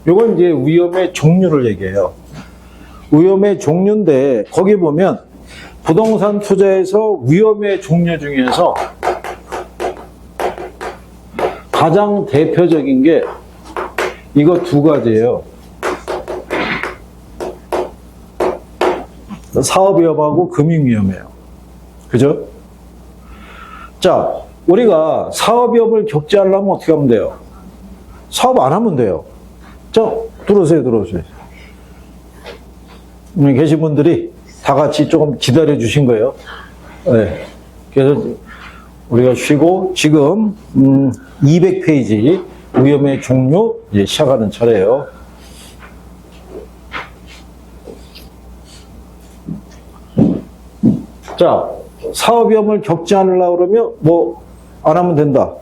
요건 이제 위험의 종류를 얘기해요. 위험의 종류인데 거기 보면 부동산 투자에서 위험의 종류 중에서 가장 대표적인 게 이거 두 가지예요. 사업위험하고 금융위험이에요. 그죠? 자, 우리가 사업위험을 겪지하려면 어떻게 하면 돼요? 사업 안 하면 돼요. 자, 들어오세요. 여기 계신 분들이 다 같이 조금 기다려 주신 거예요. 네. 그래서 우리가 쉬고 지금 200페이지 위험의 종류 이제 시작하는 차례예요. 자, 사업위험을 겪지 않으려고 그러면 뭐 안 하면 된다.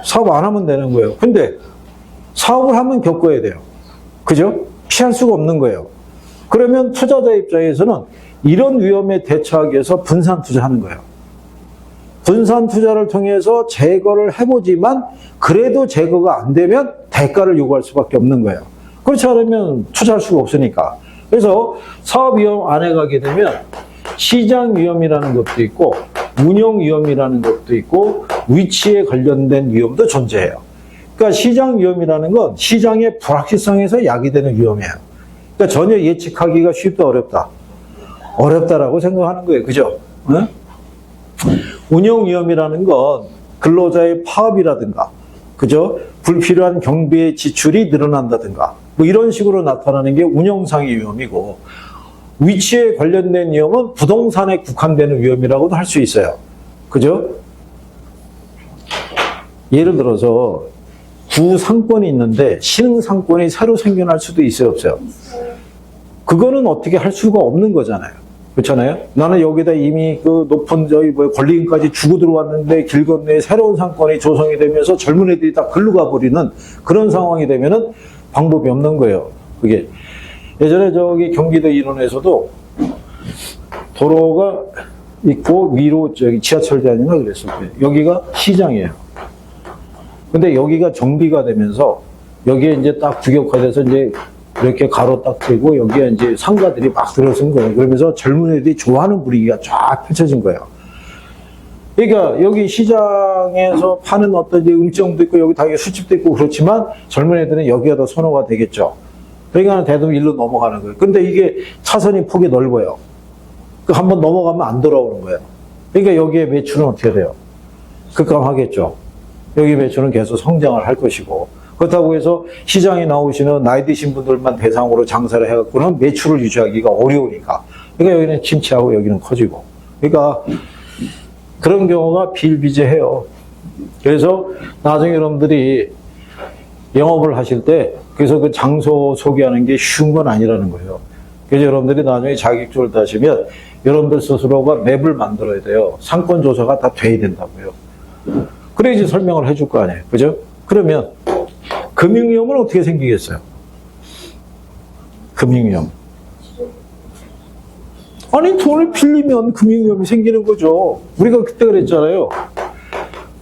사업 안 하면 되는 거예요. 근데 사업을 하면 겪어야 돼요. 그죠? 피할 수가 없는 거예요. 그러면 투자자 입장에서는 이런 위험에 대처하기 위해서 분산 투자하는 거예요. 분산 투자를 통해서 제거를 해보지만 그래도 제거가 안 되면 대가를 요구할 수밖에 없는 거예요. 그렇지 않으면 투자할 수가 없으니까. 그래서 사업 위험 안에 가게 되면 시장 위험이라는 것도 있고 운영 위험이라는 것도 있고 위치에 관련된 위험도 존재해요. 그러니까 시장 위험이라는 건 시장의 불확실성에서 야기되는 위험이에요. 그러니까 전혀 예측하기가 쉽다 어렵다. 어렵다라고 생각하는 거예요. 그죠? 응? 운영 위험이라는 건 근로자의 파업이라든가, 그죠? 불필요한 경비의 지출이 늘어난다든가, 뭐 이런 식으로 나타나는 게 운영상의 위험이고, 위치에 관련된 위험은 부동산에 국한되는 위험이라고도 할 수 있어요. 그죠? 예를 들어서 구상권이 있는데 신흥상권이 새로 생겨날 수도 있어요, 없어요? 그거는 어떻게 할 수가 없는 거잖아요. 그렇잖아요? 나는 여기다 이미 그 높은 권리금까지 주고 들어왔는데 길 건너에 새로운 상권이 조성이 되면서 젊은 애들이 다 글로 가버리는 그런 상황이 되면은 방법이 없는 거예요. 그게. 예전에 저기 경기도 일원에서도 도로가 있고 위로 저기 지하철대안인가 그랬을 때 여기가 시장이에요. 근데 여기가 정비가 되면서 여기에 이제 딱 규격화돼서 이제 이렇게 가로 딱 되고 여기에 이제 상가들이 막 들어선 거예요. 그러면서 젊은 애들이 좋아하는 분위기가 쫙 펼쳐진 거예요. 그러니까 여기 시장에서 파는 어떤 이제 음식점도 있고 여기 당연히 술집도 있고 그렇지만 젊은 애들은 여기가 더 선호가 되겠죠. 그러니까 대부분 일로 넘어가는 거예요. 근데 이게 차선이 폭이 넓어요. 그 한번 넘어가면 안 돌아오는 거예요. 그러니까 여기에 매출은 어떻게 돼요? 급감하겠죠. 여기 매출은 계속 성장을 할 것이고 그렇다고 해서 시장에 나오시는 나이 드신 분들만 대상으로 장사를 해갖고는 매출을 유지하기가 어려우니까. 그러니까 여기는 침체하고 여기는 커지고. 그러니까 그런 경우가 비일비재해요. 그래서 나중에 여러분들이 영업을 하실 때 그래서 그 장소 소개하는 게 쉬운 건 아니라는 거예요. 그래서 여러분들이 나중에 자격증을 따시면 여러분들 스스로가 맵을 만들어야 돼요. 상권 조사가 다 돼야 된다고요. 그래야지 설명을 해줄 거 아니에요. 그죠? 그러면 금융위험은 어떻게 생기겠어요? 금융위험. 아니 돈을 빌리면 금융위험이 생기는 거죠. 우리가 그때 그랬잖아요.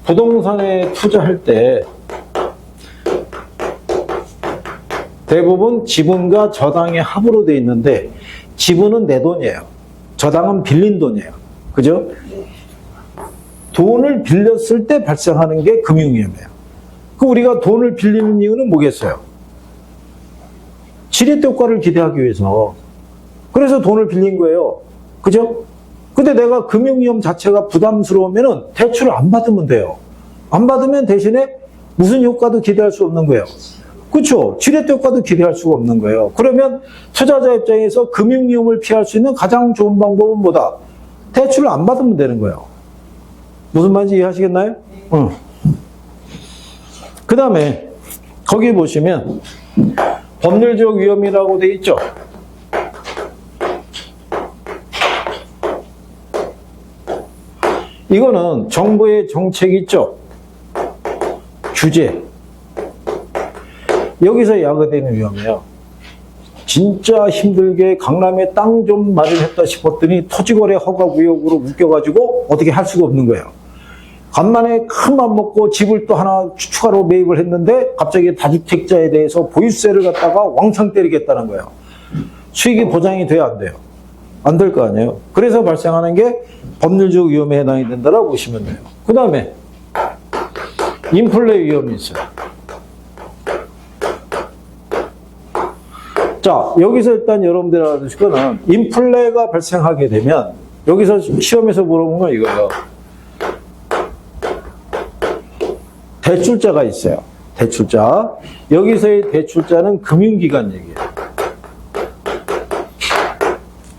부동산에 투자할 때 대부분 지분과 저당의 합으로 돼 있는데 지분은 내 돈이에요. 저당은 빌린 돈이에요. 그죠? 돈을 빌렸을 때 발생하는 게 금융위험이에요. 그 우리가 돈을 빌리는 이유는 뭐겠어요? 지렛대 효과를 기대하기 위해서. 그래서 돈을 빌린 거예요. 그죠? 근데 내가 금융위험 자체가 부담스러우면은 대출을 안 받으면 돼요. 안 받으면 대신에 무슨 효과도 기대할 수 없는 거예요. 그렇죠? 지렛대 효과도 기대할 수가 없는 거예요. 그러면 투자자 입장에서 금융위험을 피할 수 있는 가장 좋은 방법은 뭐다? 대출을 안 받으면 되는 거예요. 무슨 말인지 이해하시겠나요? 응. 그 다음에 거기 보시면 법률적 위험이라고 돼 있죠. 이거는 정부의 정책 있죠. 규제. 여기서 야기되는 위험이에요. 진짜 힘들게 강남에 땅 좀 마련했다 싶었더니 토지거래 허가 구역으로 묶여가지고 어떻게 할 수가 없는 거예요. 간만에 큰 맘 먹고 집을 또 하나 추가로 매입을 했는데 갑자기 다주택자에 대해서 보유세를 갖다가 왕창 때리겠다는 거예요. 수익이 보장이 돼야 안 돼요? 안 될 거 아니에요. 그래서 발생하는 게 법률적 위험에 해당이 된다라고 보시면 돼요. 그 다음에 인플레 위험이 있어요. 자, 여기서 일단 여러분들 알아두실 거는 인플레가 발생하게 되면 여기서 시험에서 물어본 건 이거예요. 대출자가 있어요. 대출자. 여기서의 대출자는 금융기관 얘기예요.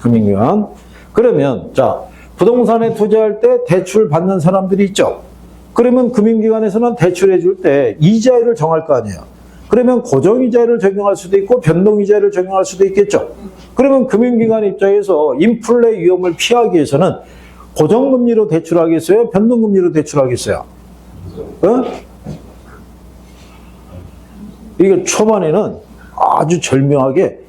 금융기관. 그러면 자, 부동산에 투자할 때 대출 받는 사람들이 있죠. 그러면 금융기관에서는 대출해 줄 때 이자율을 정할 거 아니에요. 그러면 고정이자율을 적용할 수도 있고 변동이자율을 적용할 수도 있겠죠. 그러면 금융기관 입장에서 인플레 위험을 피하기 위해서는 고정금리로 대출하겠어요? 변동금리로 대출하겠어요? 어? 이게 초반에는 아주 절묘하게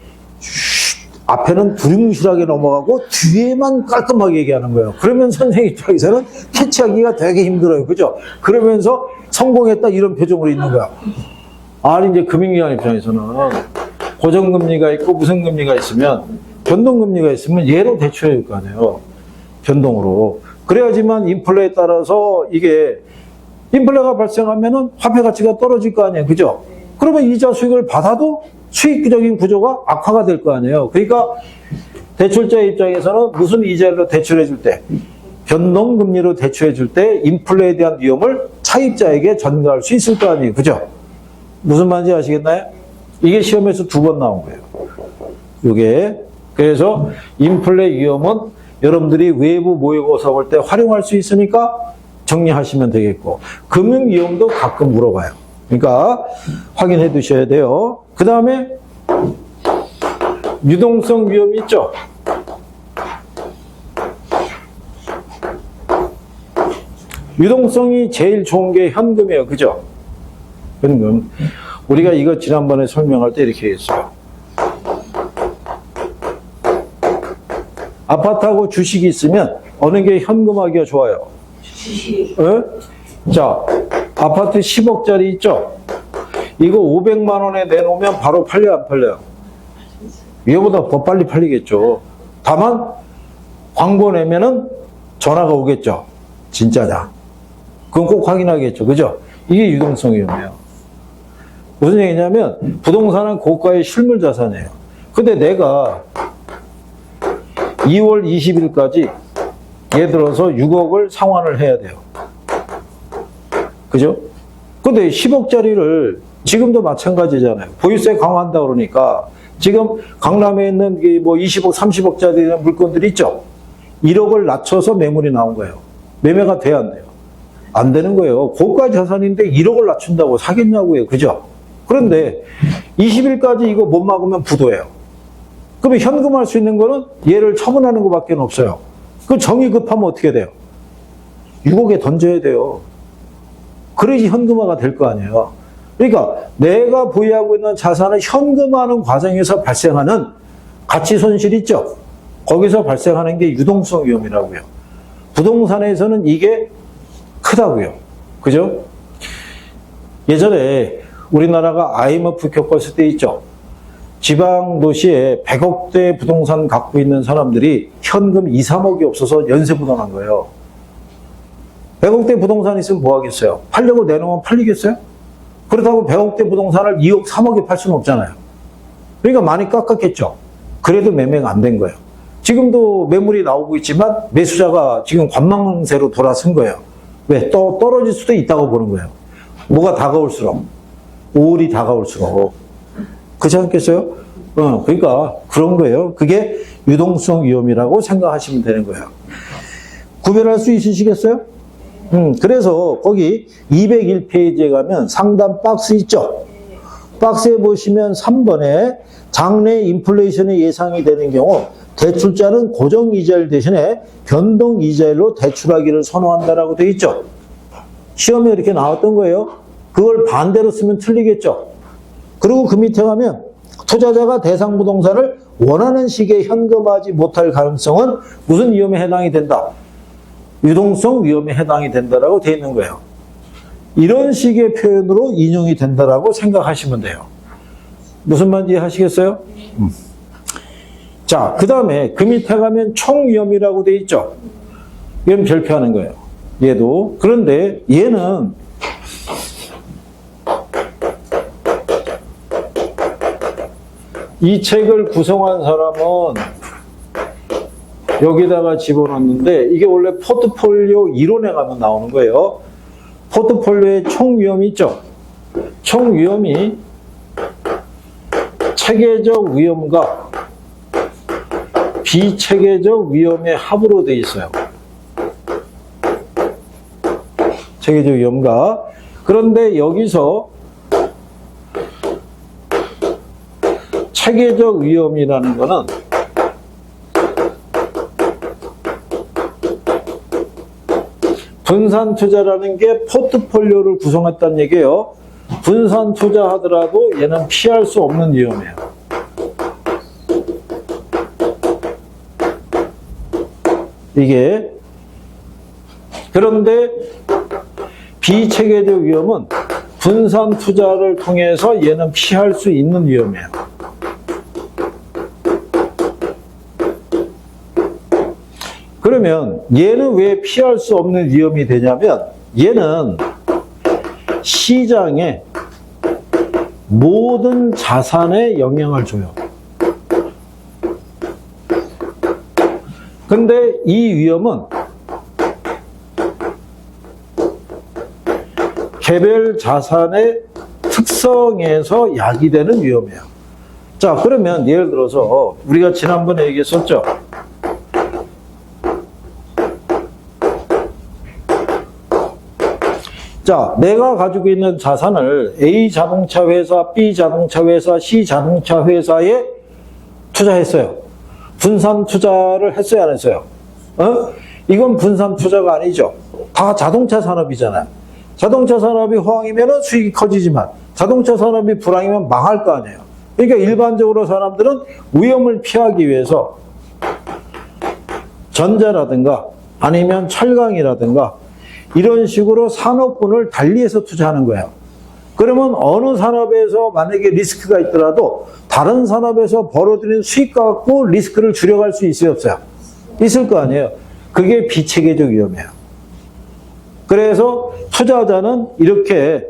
앞에는 두리뭉실하게 넘어가고 뒤에만 깔끔하게 얘기하는 거예요. 그러면 선생님 입장에서는 캐치하기가 되게 힘들어요. 그죠? 그러면서 성공했다 이런 표정으로 있는 거야. 아니 이제 금융기관 입장에서는 고정금리가 있고 무슨 금리가 있으면 변동금리가 있으면 얘로 대출해 줄 거 아니에요. 변동으로. 그래야지만 인플레에 따라서 이게 인플레가 발생하면은 화폐 가치가 떨어질 거 아니에요. 그죠? 그러면 이자 수익을 받아도 수익적인 구조가 악화가 될 거 아니에요. 그러니까 대출자 입장에서는 무슨 이자율로 대출해 줄 때, 변동금리로 대출해 줄 때 인플레에 대한 위험을 차입자에게 전가할 수 있을 거 아니에요. 그죠? 무슨 말인지 아시겠나요? 이게 시험에서 2번 나온 거예요. 이게. 그래서 인플레 위험은 여러분들이 외부 모의고사 볼 때 활용할 수 있으니까 정리하시면 되겠고, 금융 위험도 가끔 물어봐요. 그러니까 확인해 두셔야 돼요. 그 다음에 유동성 위험이 있죠. 유동성이 제일 좋은 게 현금이에요. 그죠? 현금. 우리가 이거 지난번에 설명할 때 이렇게 했어요. 아파트하고 주식이 있으면 어느 게 현금하기가 좋아요? 주식. 자, 아파트 10억짜리 있죠? 이거 500만 원에 내놓으면 바로 팔려 안 팔려요? 이거보다 더 빨리 팔리겠죠. 다만 광고 내면은 전화가 오겠죠. 진짜다. 그건 꼭 확인하겠죠. 그죠? 이게 유동성 위험이에요. 무슨 얘기냐면 부동산은 고가의 실물 자산이에요. 근데 내가 2월 20일까지 예를 들어서 6억을 상환을 해야 돼요. 그죠? 근데 10억짜리를 지금도 마찬가지잖아요. 보유세 강화한다 그러니까 지금 강남에 있는 뭐 20억, 30억짜리 물건들이 있죠? 1억을 낮춰서 매물이 나온 거예요. 매매가 돼야 안 돼요? 안 되는 거예요. 고가 자산인데 1억을 낮춘다고 사겠냐고요. 그죠? 그런데 20일까지 이거 못 막으면 부도예요. 그러면 현금할 수 있는 거는 얘를 처분하는 것밖에 없어요. 그 정이 급하면 어떻게 돼요? 6억에 던져야 돼요. 그래야지 현금화가 될 거 아니에요. 그러니까 내가 보유하고 있는 자산을 현금화하는 과정에서 발생하는 가치 손실 있죠? 거기서 발생하는 게 유동성 위험이라고요. 부동산에서는 이게 크다고요. 그죠? 예전에 우리나라가 IMF 겪었을 때 있죠? 지방 도시에 100억대 부동산 갖고 있는 사람들이 현금 2, 3억이 없어서 연쇄부동한 거예요. 100억대 부동산 있으면 뭐 하겠어요? 팔려고 내놓으면 팔리겠어요? 그렇다고 100억대 부동산을 2억, 3억에 팔 수는 없잖아요. 그러니까 많이 깎았겠죠. 그래도 매매가 안 된 거예요. 지금도 매물이 나오고 있지만 매수자가 지금 관망세로 돌아선 거예요. 왜? 또 떨어질 수도 있다고 보는 거예요. 뭐가 다가올수록. 5월이 다가올수록. 그렇지 않겠어요? 그러니까 그런 거예요. 그게 유동성 위험이라고 생각하시면 되는 거예요. 구별할 수 있으시겠어요? 그래서 거기 201페이지에 가면 상단 박스 있죠? 박스에 보시면 3번에 장래 인플레이션이 예상이 되는 경우 대출자는 고정이자율 대신에 변동이자율로 대출하기를 선호한다라고 되어 있죠? 시험에 이렇게 나왔던 거예요. 그걸 반대로 쓰면 틀리겠죠? 그리고 그 밑에 가면 투자자가 대상 부동산을 원하는 시기에 현금화하지 못할 가능성은 무슨 위험에 해당이 된다? 유동성 위험에 해당이 된다라고 되어 있는 거예요. 이런 식의 표현으로 인용이 된다라고 생각하시면 돼요. 무슨 말인지 이해하시겠어요? 자, 그 다음에 그 밑에 가면 총위험이라고 되어 있죠. 얘는 별표하는 거예요. 얘도. 그런데 얘는 이 책을 구성한 사람은 여기다가 집어넣는데 이게 원래 포트폴리오 이론에 가면 나오는 거예요. 포트폴리오에 총위험이 있죠. 총위험이 체계적 위험과 비체계적 위험의 합으로 되어 있어요. 체계적 위험과. 그런데 여기서 체계적 위험이라는 거는 분산 투자라는 게 포트폴리오를 구성했다는 얘기예요. 분산 투자하더라도 얘는 피할 수 없는 위험이에요. 이게. 그런데 비체계적 위험은 분산 투자를 통해서 얘는 피할 수 있는 위험이에요. 그러면 얘는 왜 피할 수 없는 위험이 되냐면 얘는 시장의 모든 자산에 영향을 줘요. 근데 이 위험은 개별 자산의 특성에서 야기되는 위험이에요. 자, 그러면 예를 들어서 우리가 지난번에 얘기했었죠. 자, 내가 가지고 있는 자산을 A 자동차 회사, B 자동차 회사, C 자동차 회사에 투자했어요. 분산 투자를 했어요, 안 했어요? 이건 분산 투자가 아니죠. 다 자동차 산업이잖아요. 자동차 산업이 호황이면 수익이 커지지만 자동차 산업이 불황이면 망할 거 아니에요. 그러니까 일반적으로 사람들은 위험을 피하기 위해서 전자라든가 아니면 철강이라든가 이런 식으로 산업군을 달리해서 투자하는 거예요. 그러면 어느 산업에서 만약에 리스크가 있더라도 다른 산업에서 벌어들이는 수익과 갖고 리스크를 줄여갈 수 있어요, 없어요? 있을 거 아니에요. 그게 비체계적 위험이에요. 그래서 투자자는 이렇게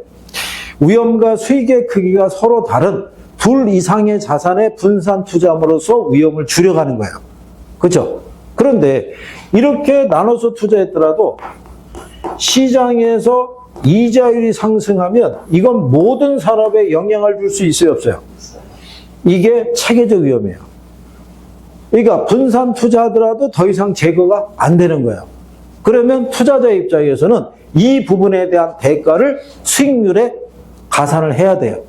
위험과 수익의 크기가 서로 다른 둘 이상의 자산의 분산 투자함으로써 위험을 줄여가는 거예요. 그렇죠? 그런데 이렇게 나눠서 투자했더라도 시장에서 이자율이 상승하면 이건 모든 산업에 영향을 줄 수 있어요, 없어요? 이게 체계적 위험이에요. 그러니까 분산 투자하더라도 더 이상 제거가 안 되는 거예요. 그러면 투자자 입장에서는 이 부분에 대한 대가를 수익률에 가산을 해야 돼요.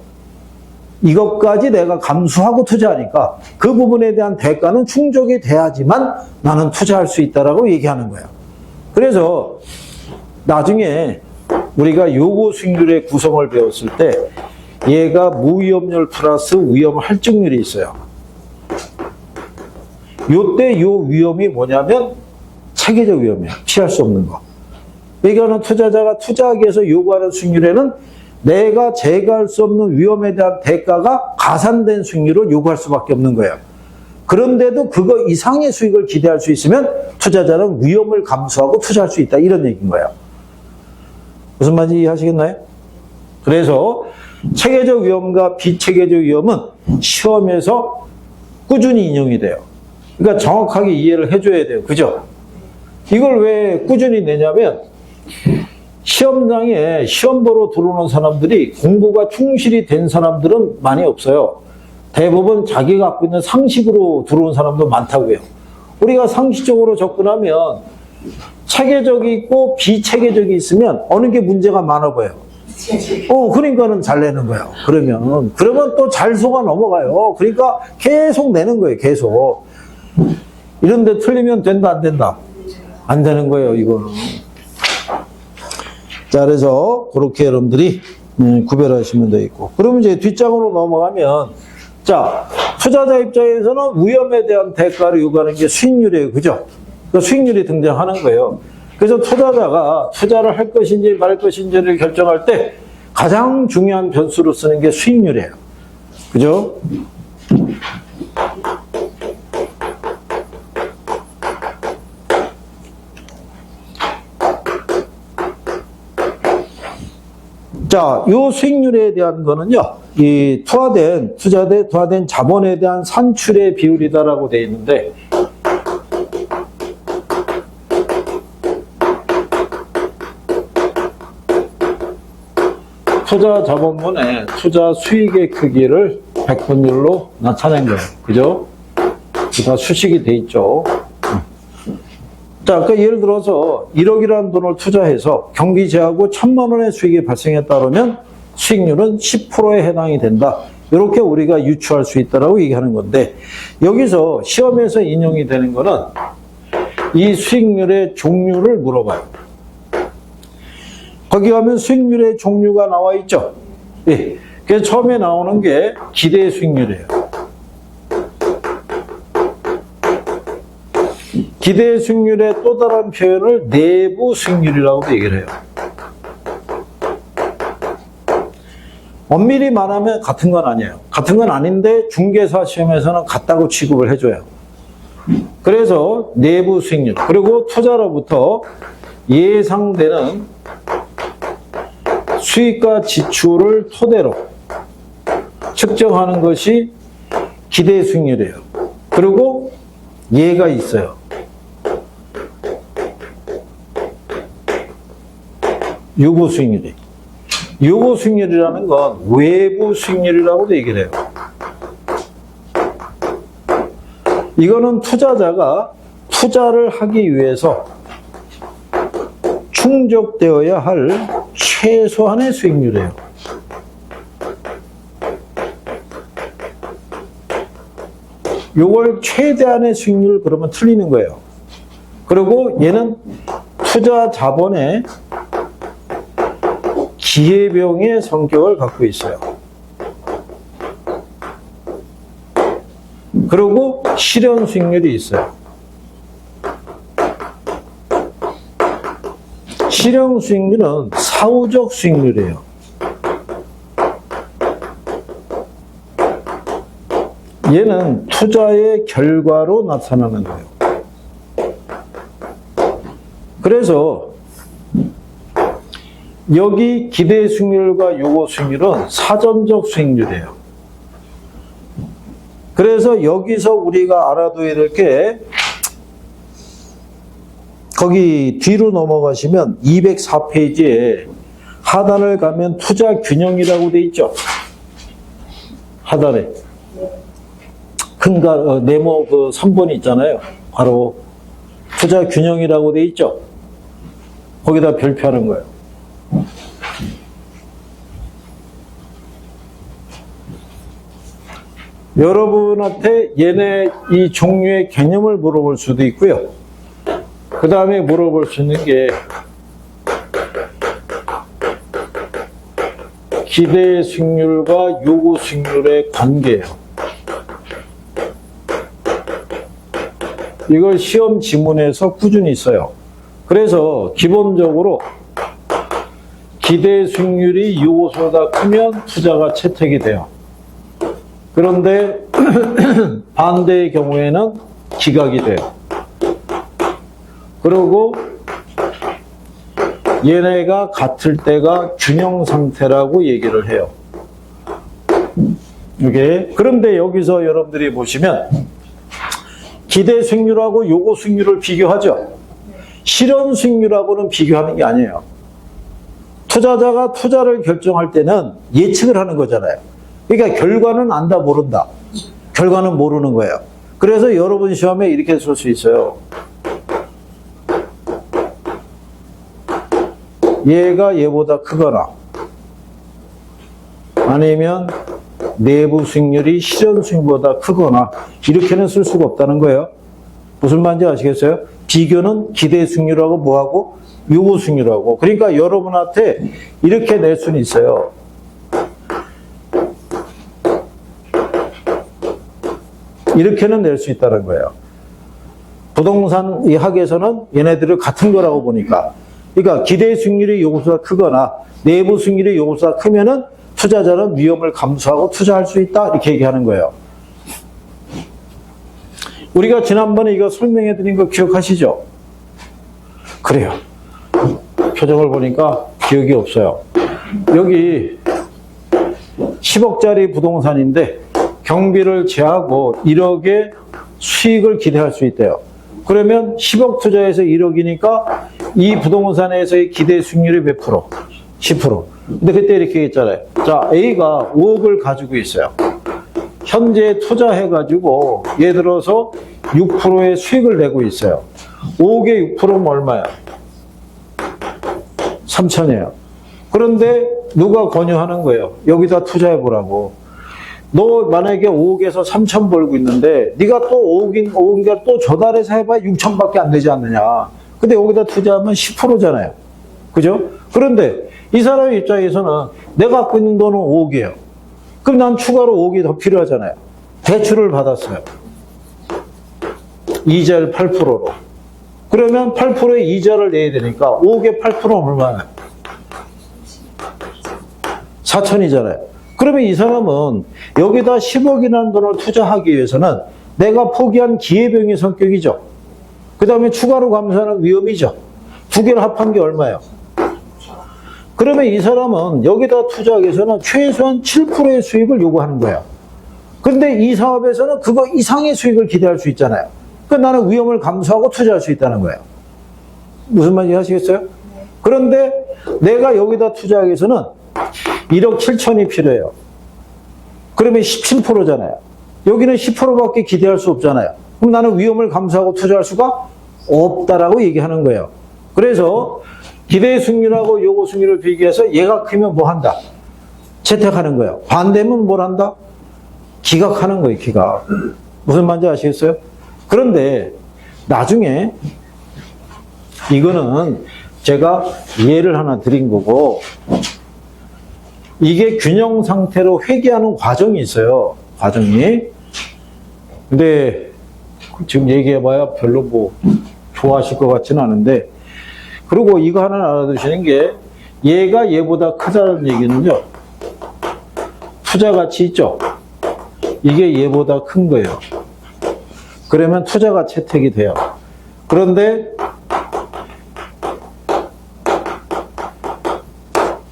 이것까지 내가 감수하고 투자하니까 그 부분에 대한 대가는 충족이 돼야지만 나는 투자할 수 있다라고 얘기하는 거예요. 그래서 나중에 우리가 요거 수익률의 구성을 배웠을 때 얘가 무위험률 플러스 위험 할증률이 있어요. 요때 요 위험이 뭐냐면 체계적 위험이에요. 피할 수 없는 거. 그러니까 투자자가 투자하기 위해서 요구하는 수익률에는 내가 제거할 수 없는 위험에 대한 대가가 가산된 수익률을 요구할 수밖에 없는 거예요. 그런데도 그거 이상의 수익을 기대할 수 있으면 투자자는 위험을 감수하고 투자할 수 있다. 이런 얘기인 거예요. 무슨 말인지 이해하시겠나요? 그래서 체계적 위험과 비체계적 위험은 시험에서 꾸준히 인용이 돼요. 그러니까 정확하게 이해를 해줘야 돼요. 그죠? 이걸 왜 꾸준히 내냐면 시험장에 시험 보러 들어오는 사람들이 공부가 충실히 된 사람들은 많이 없어요. 대부분 자기가 갖고 있는 상식으로 들어온 사람도 많다고요. 우리가 상식적으로 접근하면 체계적이 있고 비체계적이 있으면 어느 게 문제가 많아 보여요. 그러니까는 잘 내는 거예요. 그러면 또 잘 속아 넘어가요. 그러니까 계속 내는 거예요. 계속. 이런데 틀리면 된다, 안 된다? 안 되는 거예요, 이거는. 자, 그래서 그렇게 여러분들이 구별하시면 되겠고. 그러면 이제 뒷장으로 넘어가면, 자, 투자자 입장에서는 위험에 대한 대가를 요구하는 게 수익률이에요. 그죠? 그 수익률이 등장하는 거예요. 그래서 투자자가 투자를 할 것인지 말 것인지를 결정할 때 가장 중요한 변수로 쓰는 게 수익률이에요. 그죠? 자, 요 수익률에 대한 거는요, 이 투자된 자본에 대한 산출의 비율이다라고 되어 있는데, 투자 자본분의 투자 수익의 크기를 백분율로 나타낸 거예요. 그죠? 다 수식이 돼 있죠. 자, 그러니까 예를 들어서 1억이라는 돈을 투자해서 경비제하고 1,000만 원의 수익이 발생했다 그러면 수익률은 10%에 해당이 된다. 이렇게 우리가 유추할 수 있다라고 얘기하는 건데, 여기서 시험에서 인용이 되는 거는 이 수익률의 종류를 물어봐요. 거기 가면 수익률의 종류가 나와 있죠. 예. 그래서 처음에 나오는 게 기대 수익률이에요. 기대 수익률의 또 다른 표현을 내부 수익률이라고도 얘기를 해요. 엄밀히 말하면 같은 건 아니에요. 같은 건 아닌데 중개사 시험에서는 같다고 취급을 해줘요. 그래서 내부 수익률, 그리고 투자로부터 예상되는 수익과 지출을 토대로 측정하는 것이 기대 수익률이에요. 그리고 예가 있어요. 요구 수익률이. 요구 수익률이라는 건 외부 수익률이라고도 얘기를 해요. 이거는 투자자가 투자를 하기 위해서 충족되어야 할 최소한의 수익률이에요. 요걸 최대한의 수익률 그러면 틀리는 거예요. 그리고 얘는 투자 자본의 기회비용의 성격을 갖고 있어요. 그리고 실현 수익률이 있어요. 실현 수익률은 사후적 수익률이에요. 얘는 투자의 결과로 나타나는 거예요. 그래서 여기 기대 수익률과 요구 수익률은 사전적 수익률이에요. 그래서 여기서 우리가 알아둬야 될 게, 거기 뒤로 넘어가시면 204페이지에 하단을 가면 투자 균형이라고 돼 있죠. 하단에 큰 네모 그 3번이 있잖아요. 바로 투자 균형이라고 돼 있죠. 거기다 별표하는 거예요. 여러분한테 얘네 이 종류의 개념을 물어볼 수도 있고요. 그 다음에 물어볼 수 있는 게 기대 수익률과 요구 수익률의 관계예요. 이걸 시험 지문에서 꾸준히 있어요. 그래서 기본적으로 기대 수익률이 요구보다 크면 투자가 채택이 돼요. 그런데 반대의 경우에는 기각이 돼요. 그리고 얘네가 같을 때가 균형 상태라고 얘기를 해요. 이게 그런데 여기서 여러분들이 보시면 기대 수익률하고 요구 수익률을 비교하죠. 실현 수익률하고는 비교하는 게 아니에요. 투자자가 투자를 결정할 때는 예측을 하는 거잖아요. 그러니까 결과는 안다 모른다. 결과는 모르는 거예요. 그래서 여러분 시험에 이렇게 쓸 수 있어요. 얘가 얘보다 크거나 아니면 내부 수익률이 실현 수익보다 크거나 이렇게는 쓸 수가 없다는 거예요. 무슨 말인지 아시겠어요? 비교는 기대 수익률하고 뭐하고 요구 수익률하고. 그러니까 여러분한테 이렇게 낼 수는 있어요. 이렇게는 낼 수 있다는 거예요. 부동산 이 학에서는 얘네들을 같은 거라고 보니까. 그러니까 기대 수익률이 요것보다 크거나 내부 수익률이 요것보다 크면은 투자자는 위험을 감수하고 투자할 수 있다. 이렇게 얘기하는 거예요. 우리가 지난번에 이거 설명해 드린 거 기억하시죠? 그래요. 표정을 보니까 기억이 없어요. 여기 10억짜리 부동산인데 경비를 제하고 1억의 수익을 기대할 수 있대요. 그러면 10억 투자해서 1억이니까 이 부동산에서의 기대 수익률이 몇 프로? 10%. 근데 그때 이렇게 했잖아요. 자, A가 5억을 가지고 있어요. 현재 투자해가지고 예를 들어서 6%의 수익을 내고 있어요. 5억의 6%면 얼마야? 3천이에요. 그런데 누가 권유하는 거예요? 여기다 투자해보라고. 너 만약에 5억에서 3천 벌고 있는데 네가 또 5억인가 또 저달에서 해봐야 6천밖에 안 되지 않느냐. 근데 여기다 투자하면 10%잖아요. 그죠? 그런데 이 사람의 입장에서는 내가 갖고 있는 돈은 5억이에요. 그럼 난 추가로 5억이 더 필요하잖아요. 대출을 받았어요. 이자를 8%로. 그러면 8%의 이자를 내야 되니까 5억에 8%는 얼마예요? 4천이잖아요. 그러면 이 사람은 여기다 10억이라는 돈을 투자하기 위해서는 내가 포기한 기회비용의 성격이죠. 그 다음에 추가로 감수하는 위험이죠. 두 개를 합한 게 얼마예요? 그러면 이 사람은 여기다 투자하기 위해서는 최소한 7%의 수익을 요구하는 거예요. 그런데 이 사업에서는 그거 이상의 수익을 기대할 수 있잖아요. 그러니까 나는 위험을 감수하고 투자할 수 있다는 거예요. 무슨 말인지 아시겠어요? 그런데 내가 여기다 투자하기 위해서는 1억 7천이 필요해요. 그러면 17%잖아요. 여기는 10%밖에 기대할 수 없잖아요. 그럼 나는 위험을 감수하고 투자할 수가 없다라고 얘기하는 거예요. 그래서 기대 수익률하고 요구 수익률을 비교해서 얘가 크면 뭐 한다? 채택하는 거예요. 반대면 뭘 한다? 기각하는 거예요, 기각. 무슨 말인지 아시겠어요? 그런데 나중에 이거는 제가 예를 하나 드린 거고 이게 균형 상태로 회귀하는 과정이 있어요. 과정이. 근데 지금 얘기해봐야 별로 뭐 좋아하실 것 같지는 않은데 그리고 이거 하나 알아두시는 게 얘가 얘보다 크다는 얘기는요. 투자 가치 있죠? 이게 얘보다 큰 거예요. 그러면 투자가 채택이 돼요. 그런데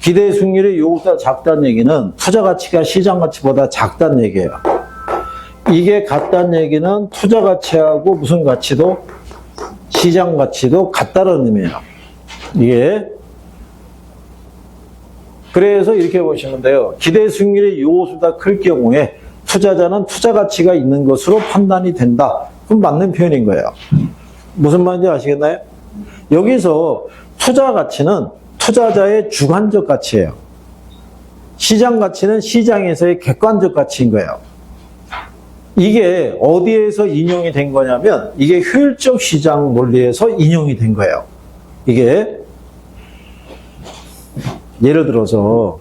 기대 수익률이 요거보다 작다는 얘기는 투자 가치가 시장 가치보다 작다는 얘기예요. 이게 같다는 얘기는 투자 가치하고 무슨 가치도 시장 가치도 같다는 의미예요. 이게 그래서 이렇게 보시면 돼요. 기대 수익률이 요거보다 클 경우에 투자자는 투자 가치가 있는 것으로 판단이 된다. 그럼 맞는 표현인 거예요. 무슨 말인지 아시겠나요? 여기서 투자 가치는 투자자의 주관적 가치예요. 시장 가치는 시장에서의 객관적 가치인 거예요. 이게 어디에서 인용이 된 거냐면 이게 효율적 시장 논리에서 인용이 된 거예요. 이게 예를 들어서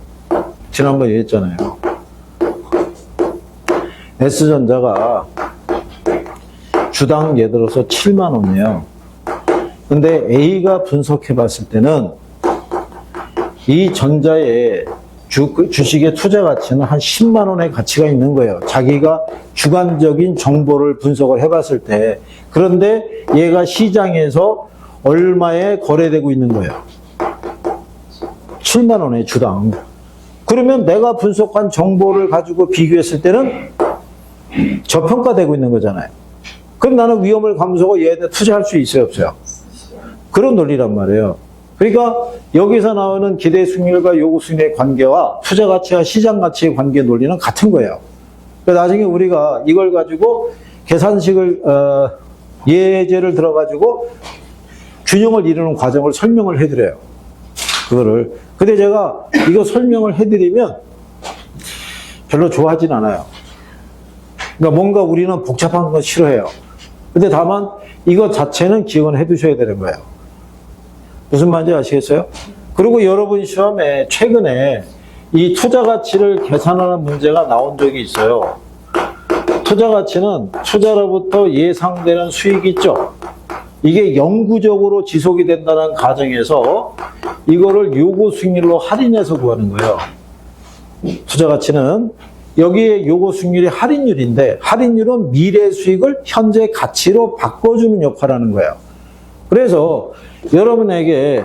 지난번에 얘기했잖아요. S전자가 주당 예를 들어서 7만 원이에요. 근데 A가 분석해 봤을 때는 이 전자의 주식의 투자 가치는 한 10만 원의 가치가 있는 거예요. 자기가 주관적인 정보를 분석을 해봤을 때. 그런데 얘가 시장에서 얼마에 거래되고 있는 거예요? 7만 원의 주당. 그러면 내가 분석한 정보를 가지고 비교했을 때는 저평가되고 있는 거잖아요. 그럼 나는 위험을 감수하고 얘한테 투자할 수 있어요, 없어요? 그런 논리란 말이에요. 그러니까 여기서 나오는 기대 수익률과 요구 수익률의 관계와 투자 가치와 시장 가치의 관계 논리는 같은 거예요. 그러니까 나중에 우리가 이걸 가지고 계산식을 예제를 들어가지고 균형을 이루는 과정을 설명을 해드려요. 그거를. 근데 제가 이거 설명을 해드리면 별로 좋아하진 않아요. 그러니까 뭔가 우리는 복잡한 건 싫어해요. 근데 다만 이거 자체는 기억은 해두셔야 되는 거예요. 무슨 말인지 아시겠어요? 그리고 여러분 시험에 최근에 이 투자 가치를 계산하는 문제가 나온 적이 있어요. 투자 가치는 투자로부터 예상되는 수익이 있죠. 이게 영구적으로 지속이 된다는 가정에서 이거를 요구 수익률로 할인해서 구하는 거예요. 투자 가치는 여기에 요구 수익률이 할인율인데 할인율은 미래 수익을 현재 가치로 바꿔주는 역할을 하는 거예요. 그래서 여러분에게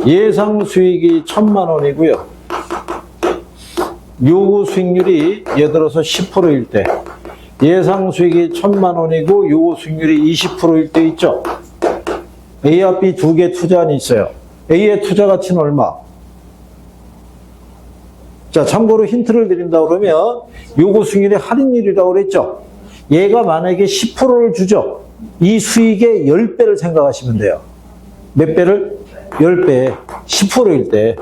예상 수익이 1,000만 원이고요. 요구 수익률이 예를 들어서 10%일 때 예상 수익이 1,000만 원이고 요구 수익률이 20%일 때 있죠. A와 B 두 개 투자안이 있어요. A의 투자 가치는 얼마? 자, 참고로 힌트를 드린다 그러면 요구 수익률이 할인율이라고 그랬죠. 얘가 만약에 10%를 주죠. 이 수익의 10배를 생각하시면 돼요. 몇 배를? 10배. 10%일 때.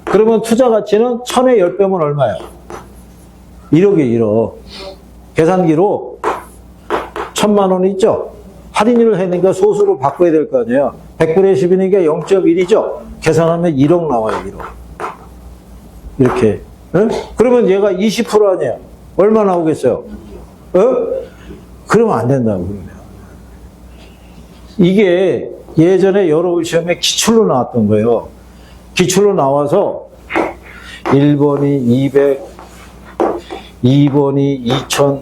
그러면 투자 가치는 1000에 10배면 얼마예요? 1억이에요, 1억. 계산기로 1,000만 원 있죠? 할인율을 해야 되니까 소수로 바꿔야 될 거 아니에요? 100분의 10이니까 0.1이죠? 계산하면 1억 나와요, 1억. 이렇게. 어? 그러면 얘가 20% 아니에요? 얼마 나오겠어요? 어? 그러면 안 된다고 그러네요. 이게 예전에 여러 시험에 기출로 나왔던 거예요. 기출로 나와서 1번이 200, 2번이 2000,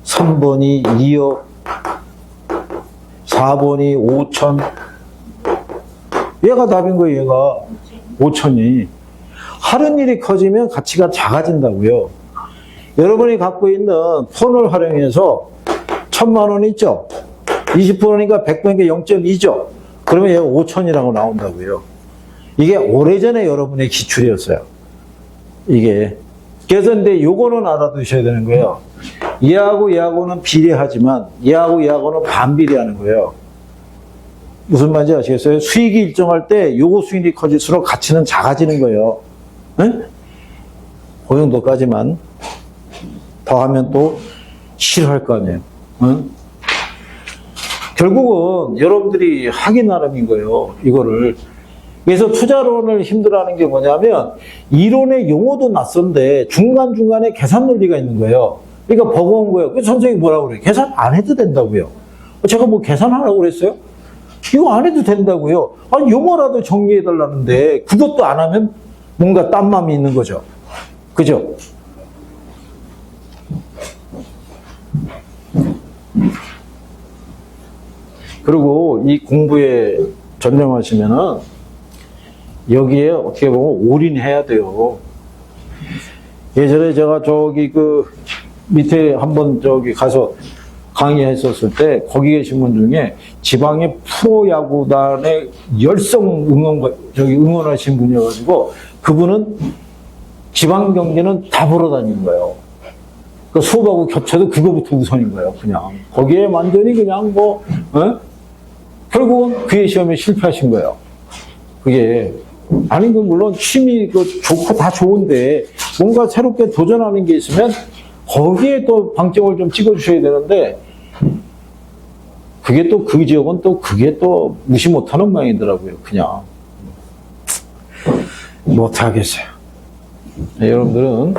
3번이 2억, 4번이 5000. 얘가 답인 거예요, 얘가. 5000이. 할인율이 커지면 가치가 작아진다고요. 여러분이 갖고 있는 폰을 활용해서 1,000만 원 있죠? 20%니까 100번이니까 0.2죠? 그러면 얘가 5,000이라고 나온다고요. 이게 오래전에 여러분의 기출이었어요. 이게. 그래서 근데 요거는 알아두셔야 되는 거예요. 얘하고 얘하고는 비례하지만 얘하고 얘하고는 반비례하는 거예요. 무슨 말인지 아시겠어요? 수익이 일정할 때 요거 수익이 커질수록 가치는 작아지는 거예요. 네? 그 정도까지만 더하면 또 싫어할 거 아니에요. 응? 결국은 여러분들이 하기 나름인 거예요. 이거를. 그래서 투자론을 힘들어하는 게 뭐냐면 이론의 용어도 낯선데 중간중간에 계산 논리가 있는 거예요. 그러니까 버거운 거예요. 그래서 선생님이 뭐라고 그래요? 계산 안 해도 된다고요. 제가 뭐 계산하라고 그랬어요? 이거 안 해도 된다고요. 아니 용어라도 정리해 달라는데 그것도 안 하면 뭔가 딴 마음이 있는 거죠. 그죠? 그리고 이 공부에 전념하시면은 여기에 어떻게 보면 올인해야 돼요. 예전에 제가 저기 그 밑에 한번 저기 가서 강의했었을 때 거기 계신 분 중에 지방의 프로야구단에 열성 응원하신 분이어가지고 그분은 지방 경기는 다 보러 다니는 거예요. 그 수업하고 겹쳐도 그거부터 우선인 거예요. 그냥 거기에 완전히 그냥 뭐 결국은 그의 시험에 실패하신 거예요. 그게 아닌 건 물론 취미 좋고 다 좋은데 뭔가 새롭게 도전하는 게 있으면 거기에 또 방점을 좀 찍어주셔야 되는데 그게 또 그 지역은 또 그게 또 무시 못하는 모양이더라고요. 그냥 못하겠어요. 네, 여러분들은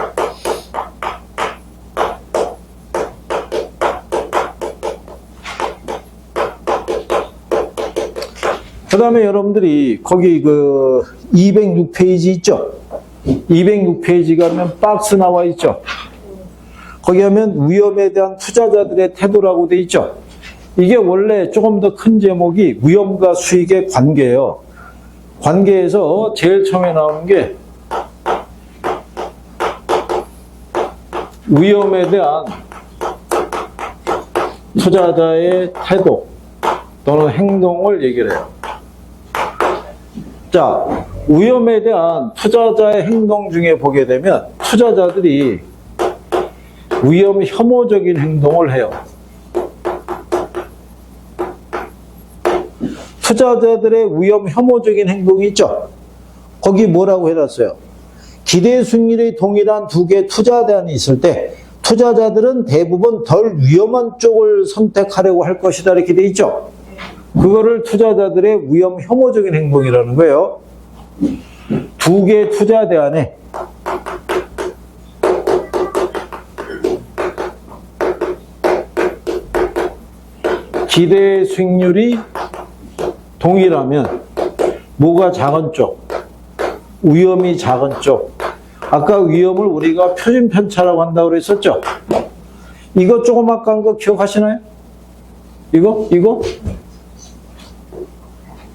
그 다음에 여러분들이 거기 그 206페이지 있죠? 206페이지 가면 박스 나와 있죠? 거기 하면 위험에 대한 투자자들의 태도라고 돼 있죠? 이게 원래 조금 더 큰 제목이 위험과 수익의 관계예요. 관계에서 제일 처음에 나오는 게 위험에 대한 투자자의 태도 또는 행동을 얘기를 해요. 자, 위험에 대한 투자자의 행동 중에 보게 되면 투자자들이 위험 혐오적인 행동을 해요. 투자자들의 위험 혐오적인 행동이 있죠. 거기 뭐라고 해놨어요? 기대 수익률이 동일한 두 개의 투자 대안이 있을 때 투자자들은 대부분 덜 위험한 쪽을 선택하려고 할 것이다 이렇게 돼 있죠. 그거를 투자자들의 위험 혐오적인 행동이라는 거예요. 두 개의 투자 대안에 기대 수익률이 동일하면 뭐가 작은 쪽? 위험이 작은 쪽. 아까 위험을 우리가 표준 편차라고 한다고 그랬었죠? 이거 조그맣게 거 기억하시나요? 이거?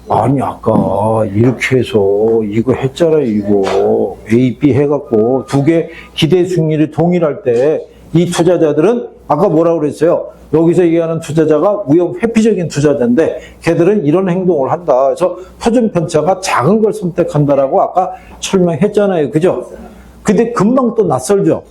아니, 아까 이렇게 해서 이거 했잖아요, 이거. A, B 해갖고 두 개 기대 수익률이 동일할 때 이 투자자들은 아까 뭐라고 그랬어요? 여기서 얘기하는 투자자가 위험 회피적인 투자자인데 걔들은 이런 행동을 한다. 그래서 표준 편차가 작은 걸 선택한다라고 아까 설명했잖아요. 그죠? 근데 금방 또 낯설죠?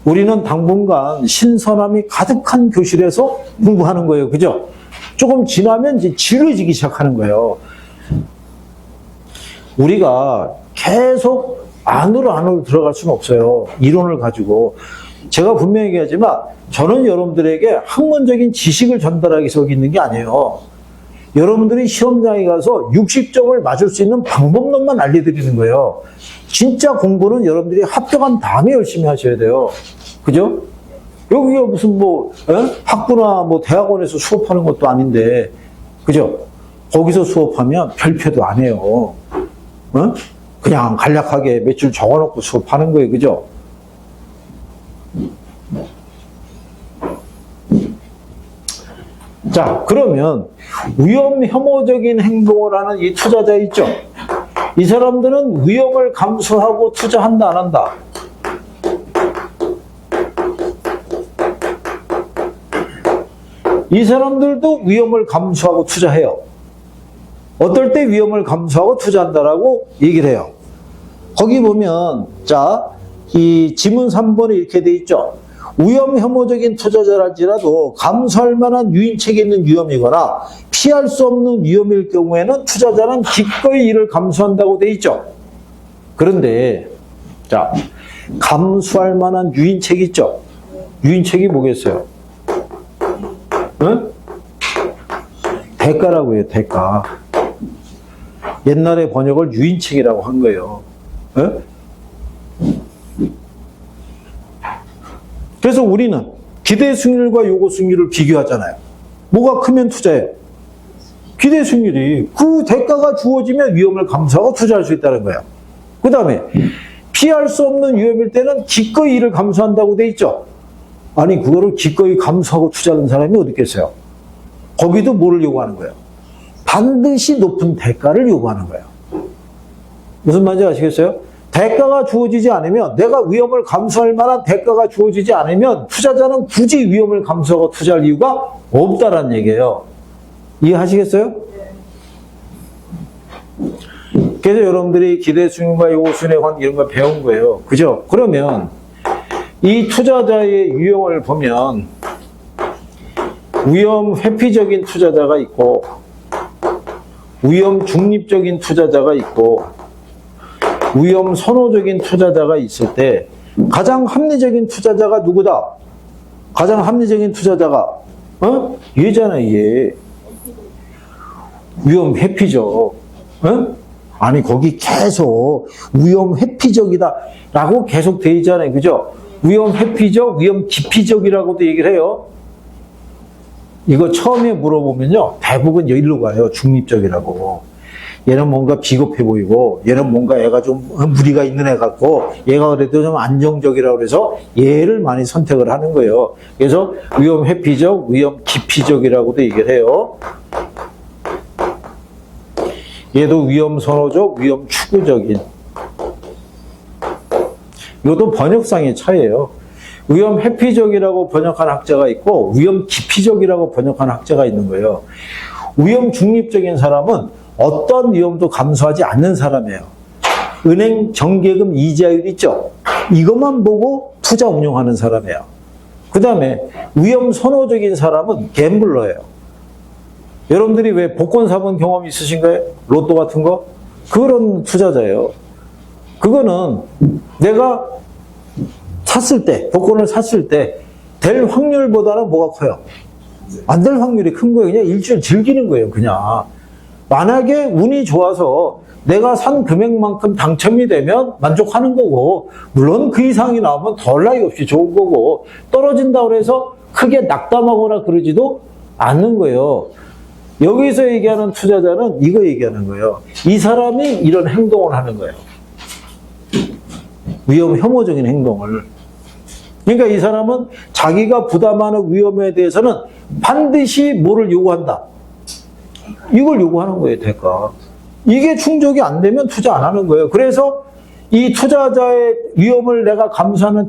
우리는 당분간 신선함이 가득한 교실에서 공부하는 거예요. 그죠? 조금 지나면 이제 지루해지기 시작하는 거예요. 우리가 계속 안으로 들어갈 수는 없어요. 이론을 가지고. 제가 분명히 얘기하지만 저는 여러분들에게 학문적인 지식을 전달하기 위해서 여기 있는 게 아니에요. 여러분들이 시험장에 가서 60점을 맞을 수 있는 방법론만 알려드리는 거예요. 진짜 공부는 여러분들이 합격한 다음에 열심히 하셔야 돼요. 그죠? 여기가 무슨 학부나 대학원에서 수업하는 것도 아닌데, 그죠? 거기서 수업하면 별표도 안 해요. 그냥 간략하게 몇 줄 적어놓고 수업하는 거예요. 그죠? 자, 그러면 위험 혐오적인 행동을 하는 이 투자자 있죠? 이 사람들은 위험을 감수하고 투자한다, 안 한다? 이 사람들도 위험을 감수하고 투자해요. 어떨 때 위험을 감수하고 투자한다라고 얘기를 해요. 거기 보면, 자, 이 지문 3번에 이렇게 돼 있죠? 위험 혐오적인 투자자랄지라도 감수할 만한 유인책이 있는 위험이거나 피할 수 없는 위험일 경우에는 투자자는 기꺼이 이를 감수한다고 돼 있죠. 그런데 자, 감수할 만한 유인책이 있죠. 유인책이 뭐겠어요? 응? 대가라고 해요. 대가. 옛날에 번역을 유인책이라고 한 거예요. 응? 그래서 우리는 기대 수익률과 요구 수익률을 비교하잖아요. 뭐가 크면 투자해요? 기대 수익률이. 그 대가가 주어지면 위험을 감수하고 투자할 수 있다는 거예요. 그 다음에 피할 수 없는 위험일 때는 기꺼이 이를 감수한다고 돼 있죠. 아니 그거를 기꺼이 감수하고 투자하는 사람이 어디 있겠어요? 거기도 뭐를 요구하는 거예요? 반드시 높은 대가를 요구하는 거예요. 무슨 말인지 아시겠어요? 대가가 주어지지 않으면, 내가 위험을 감수할 만한 대가가 주어지지 않으면 투자자는 굳이 위험을 감수하고 투자할 이유가 없다라는 얘기예요. 이해하시겠어요? 그래서 여러분들이 기대 수익률과 요구 수익률에 관한 이런 걸 배운 거예요. 그죠? 그러면 이 투자자의 유형을 보면 위험 회피적인 투자자가 있고 위험 중립적인 투자자가 있고 위험 선호적인 투자자가 있을 때 가장 합리적인 투자자가 누구다? 가장 합리적인 투자자가 얘잖아, 얘. 위험 회피적. 아니 거기 계속 위험 회피적이다 라고 계속 돼 있잖아요. 그죠? 위험 회피적, 위험 기피적이라고도 얘기를 해요. 이거 처음에 물어보면요 대부분 여기로 가요. 중립적이라고. 얘는 뭔가 비겁해 보이고 얘는 뭔가 애가 좀 무리가 있는 애 같고 얘가 그래도 좀 안정적이라고 그래서 얘를 많이 선택을 하는 거예요. 그래서 위험 회피적, 위험 기피적이라고도 얘기를 해요. 얘도 위험 선호적, 위험 추구적인. 이것도 번역상의 차이예요. 위험 회피적이라고 번역한 학자가 있고 위험 기피적이라고 번역한 학자가 있는 거예요. 위험 중립적인 사람은 어떤 위험도 감수하지 않는 사람이에요. 은행 정기예금 이자율 있죠? 이것만 보고 투자 운용하는 사람이에요. 그 다음에 위험 선호적인 사람은 갬블러예요. 여러분들이 왜 복권 사본 경험 있으신가요? 로또 같은 거? 그런 투자자예요. 그거는 내가 샀을 때, 복권을 샀을 때 될 확률보다는 뭐가 커요? 안 될 확률이 큰 거예요. 그냥 일주일 즐기는 거예요. 그냥. 만약에 운이 좋아서 내가 산 금액만큼 당첨이 되면 만족하는 거고, 물론 그 이상이 나오면 덜 나위 없이 좋은 거고, 떨어진다고 해서 크게 낙담하거나 그러지도 않는 거예요. 여기서 얘기하는 투자자는 이거 얘기하는 거예요. 이 사람이 이런 행동을 하는 거예요. 혐오적인 행동을. 그러니까 이 사람은 자기가 부담하는 위험에 대해서는 반드시 뭐를 요구한다. 이걸 요구하는 거예요, 대가. 이게 충족이 안 되면 투자 안 하는 거예요. 그래서 이 투자자의 위험을 내가 감수하는